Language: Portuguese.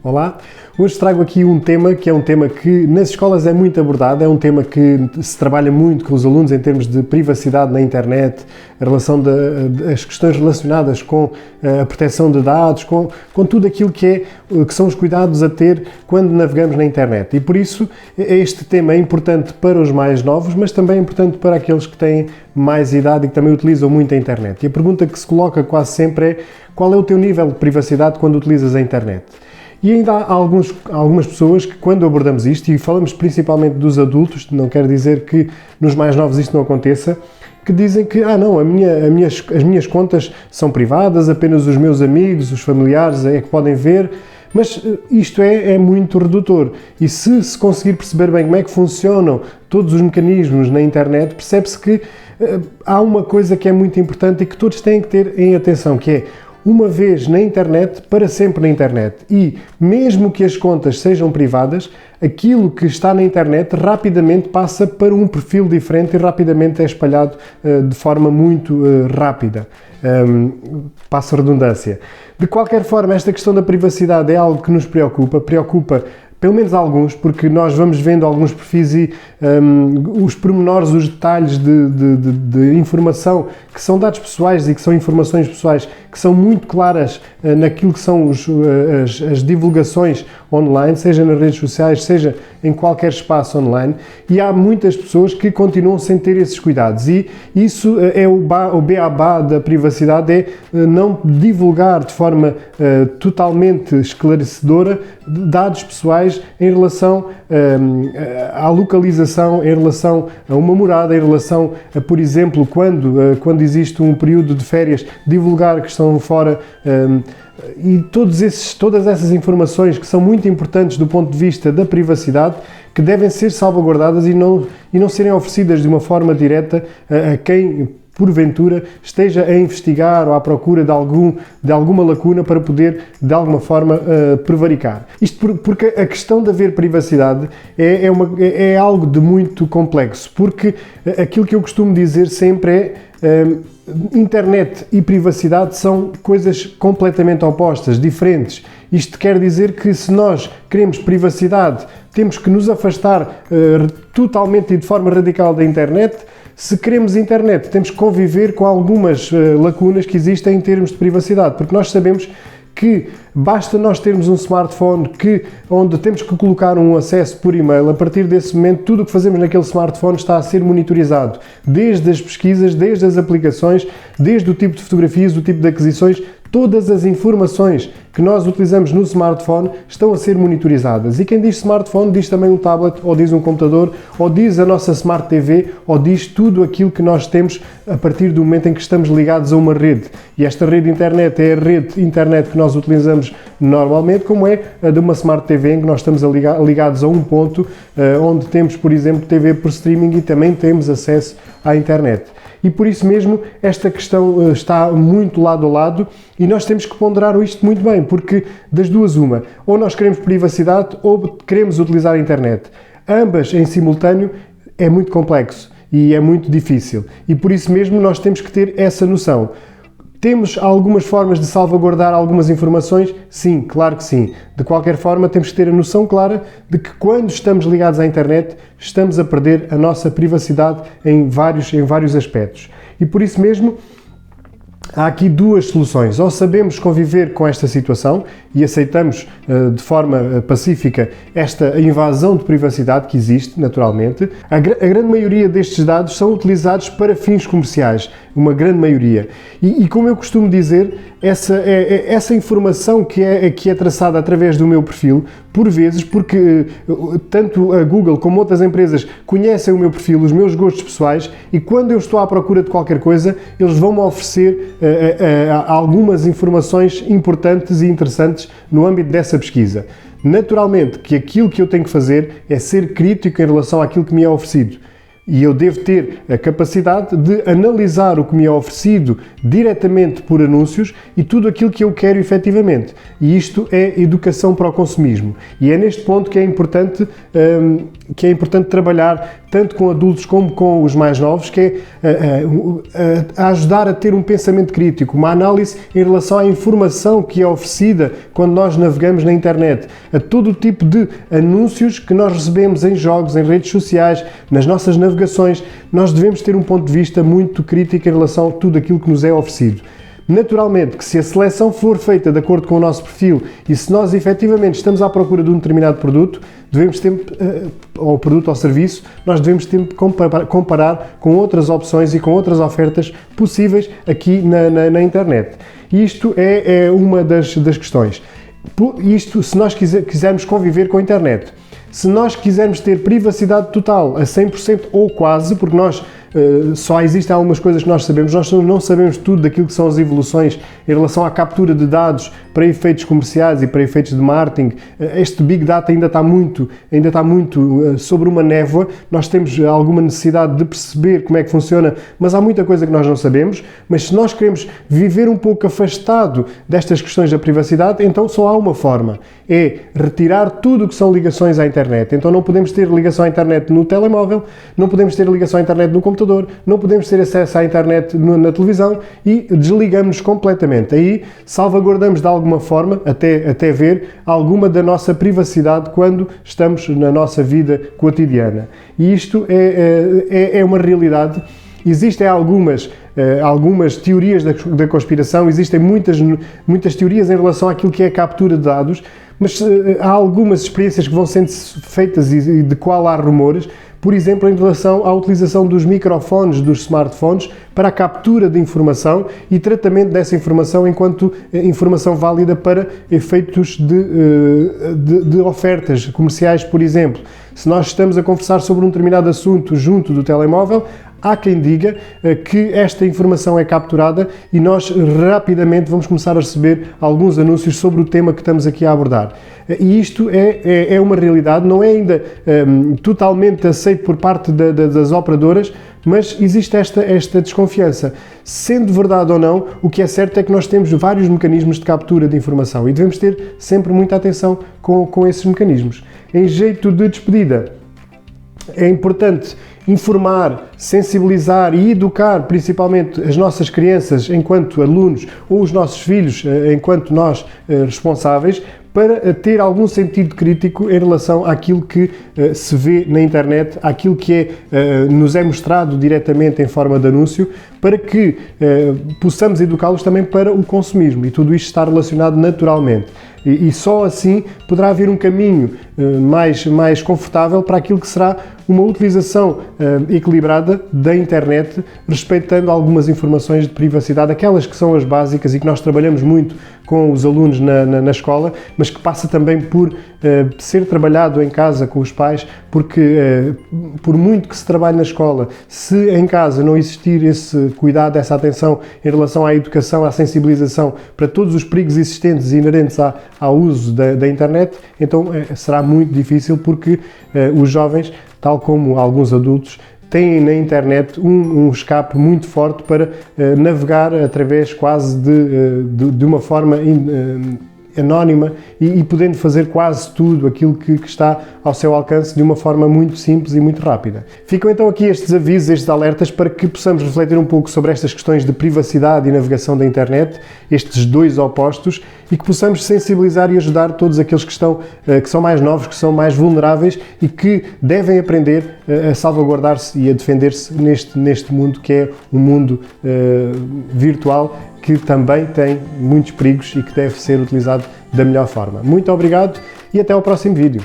Olá, hoje trago aqui um tema que é um tema que nas escolas é muito abordado, é um tema que se trabalha muito com os alunos em termos de privacidade na internet, a relação as questões relacionadas com a proteção de dados, com tudo aquilo que são os cuidados a ter quando navegamos na internet. E por isso este tema é importante para os mais novos, mas também é importante para aqueles que têm mais idade e que também utilizam muito a internet. E a pergunta que se coloca quase sempre é: qual é o teu nível de privacidade quando utilizas a internet? E ainda há algumas pessoas que, quando abordamos isto, e falamos principalmente dos adultos, não quer dizer que nos mais novos isto não aconteça, que dizem que, não, as minhas contas são privadas, apenas os meus amigos, os familiares é que podem ver, mas isto é muito redutor. E se conseguir perceber bem como é que funcionam todos os mecanismos na internet, percebe-se que há uma coisa que é muito importante e que todos têm que ter em atenção, que é: uma vez na internet, para sempre na internet. E mesmo que as contas sejam privadas, aquilo que está na internet rapidamente passa para um perfil diferente e rapidamente é espalhado de forma muito rápida. Passo a redundância. De qualquer forma, esta questão da privacidade é algo que nos preocupa pelo menos alguns, porque nós vamos vendo alguns perfis e os pormenores, os detalhes de informação que são dados pessoais e que são informações pessoais que são muito claras naquilo que são as divulgações online, seja nas redes sociais, seja em qualquer espaço online, e há muitas pessoas que continuam sem ter esses cuidados, e isso é o beabá da privacidade, é não divulgar de forma totalmente esclarecedora dados pessoais em relação à localização, em relação a uma morada, em relação a, por exemplo, quando existe um período de férias, divulgar que estão fora, e todas essas informações que são muito importantes do ponto de vista da privacidade, que devem ser salvaguardadas e não serem oferecidas de uma forma direta a quem porventura esteja a investigar ou à procura de alguma lacuna para poder de alguma forma prevaricar. Isto porque a questão de haver privacidade é algo de muito complexo, porque aquilo que eu costumo dizer sempre é: internet e privacidade são coisas completamente opostas, diferentes. Isto quer dizer que, se nós queremos privacidade, temos que nos afastar totalmente e de forma radical da internet. Se queremos internet, temos que conviver com algumas lacunas que existem em termos de privacidade, porque nós sabemos que basta nós termos um smartphone onde temos que colocar um acesso por e-mail. A partir desse momento, tudo o que fazemos naquele smartphone está a ser monitorizado, desde as pesquisas, desde as aplicações, desde o tipo de fotografias, o tipo de aquisições. Todas as informações que nós utilizamos no smartphone estão a ser monitorizadas. E quem diz smartphone diz também um tablet, ou diz um computador, ou diz a nossa Smart TV, ou diz tudo aquilo que nós temos a partir do momento em que estamos ligados a uma rede. E esta rede internet é a rede internet que nós utilizamos normalmente, como é a de uma Smart TV, em que nós estamos ligados a um ponto onde temos, por exemplo, TV por streaming e também temos acesso à internet. E por isso mesmo esta questão está muito lado a lado, e nós temos que ponderar isto muito bem, porque das duas uma: ou nós queremos privacidade ou queremos utilizar a internet. Ambas em simultâneo é muito complexo e é muito difícil, e por isso mesmo nós temos que ter essa noção. Temos algumas formas de salvaguardar algumas informações? Sim, claro que sim. De qualquer forma, temos que ter a noção clara de que, quando estamos ligados à internet, estamos a perder a nossa privacidade em vários aspectos. E por isso mesmo, há aqui duas soluções: ou sabemos conviver com esta situação e aceitamos de forma pacífica esta invasão de privacidade que existe, naturalmente. A grande maioria destes dados são utilizados para fins comerciais, uma grande maioria. E como eu costumo dizer, essa informação que é traçada através do meu perfil, por vezes, porque tanto a Google como outras empresas conhecem o meu perfil, os meus gostos pessoais, e quando eu estou à procura de qualquer coisa, eles vão-me oferecer algumas informações importantes e interessantes no âmbito dessa pesquisa. Naturalmente que aquilo que eu tenho que fazer é ser crítico em relação àquilo que me é oferecido. E eu devo ter a capacidade de analisar o que me é oferecido diretamente por anúncios e tudo aquilo que eu quero efetivamente. E isto é educação para o consumismo. E é neste ponto que é importante trabalhar tanto com adultos como com os mais novos, que é a ajudar a ter um pensamento crítico, uma análise em relação à informação que é oferecida quando nós navegamos na internet, a todo o tipo de anúncios que nós recebemos em jogos, em redes sociais, nas nossas navegações. Nós devemos ter um ponto de vista muito crítico em relação a tudo aquilo que nos é oferecido. Naturalmente que se a seleção for feita de acordo com o nosso perfil e se nós efetivamente estamos à procura de um determinado produto, devemos sempre, ou produto ou serviço, nós devemos sempre comparar com outras opções e com outras ofertas possíveis aqui na internet. E isto é uma das questões. Isto, se nós quisermos conviver com a internet, se nós quisermos ter privacidade total a 100% ou quase, porque nós só existem algumas coisas que nós não sabemos tudo daquilo que são as evoluções em relação à captura de dados para efeitos comerciais e para efeitos de marketing. Este Big Data ainda está muito sobre uma névoa. Nós temos alguma necessidade de perceber como é que funciona, mas há muita coisa que nós não sabemos. Mas se nós queremos viver um pouco afastado destas questões da privacidade, então só há uma forma, é retirar tudo o que são ligações à internet. Então não podemos ter ligação à internet no telemóvel, não podemos ter ligação à internet no computador, não podemos ter acesso à internet na televisão e desligamos-nos completamente. Aí salvaguardamos de alguma forma, até ver, alguma da nossa privacidade quando estamos na nossa vida cotidiana. E isto é uma realidade. Existem algumas teorias da conspiração, existem muitas teorias em relação àquilo que é a captura de dados, mas há algumas experiências que vão sendo feitas e de qual há rumores, por exemplo, em relação à utilização dos microfones dos smartphones para a captura de informação e tratamento dessa informação enquanto informação válida para efeitos de ofertas comerciais, por exemplo. Se nós estamos a conversar sobre um determinado assunto junto do telemóvel, há quem diga que esta informação é capturada e nós rapidamente vamos começar a receber alguns anúncios sobre o tema que estamos aqui a abordar. E isto é uma realidade, não é ainda totalmente aceito por parte das operadoras, mas existe esta desconfiança. Sendo verdade ou não, o que é certo é que nós temos vários mecanismos de captura de informação e devemos ter sempre muita atenção com esses mecanismos. Em jeito de despedida, é importante informar, sensibilizar e educar principalmente as nossas crianças enquanto alunos ou os nossos filhos enquanto nós responsáveis, para ter algum sentido crítico em relação àquilo que se vê na internet, àquilo que nos é mostrado diretamente em forma de anúncio, para que possamos educá-los também para o consumismo, e tudo isto está relacionado naturalmente. E só assim poderá haver um caminho mais confortável para aquilo que será uma utilização equilibrada da internet, respeitando algumas informações de privacidade, aquelas que são as básicas e que nós trabalhamos muito com os alunos na escola, mas que passa também por ser trabalhado em casa com os pais, porque por muito que se trabalhe na escola, se em casa não existir esse cuidado, essa atenção em relação à educação, à sensibilização para todos os perigos existentes e inerentes ao uso da internet, então será muito difícil, porque os jovens, tal como alguns adultos, têm na internet um escape muito forte para navegar através quase de uma forma anónima e podendo fazer quase tudo aquilo que está ao seu alcance de uma forma muito simples e muito rápida. Ficam então aqui estes avisos, estes alertas, para que possamos refletir um pouco sobre estas questões de privacidade e navegação da internet, estes dois opostos, e que possamos sensibilizar e ajudar todos aqueles que são mais novos, que são mais vulneráveis e que devem aprender a salvaguardar-se e a defender-se neste mundo que é um mundo virtual, que também tem muitos perigos e que deve ser utilizado da melhor forma. Muito obrigado e até ao próximo vídeo.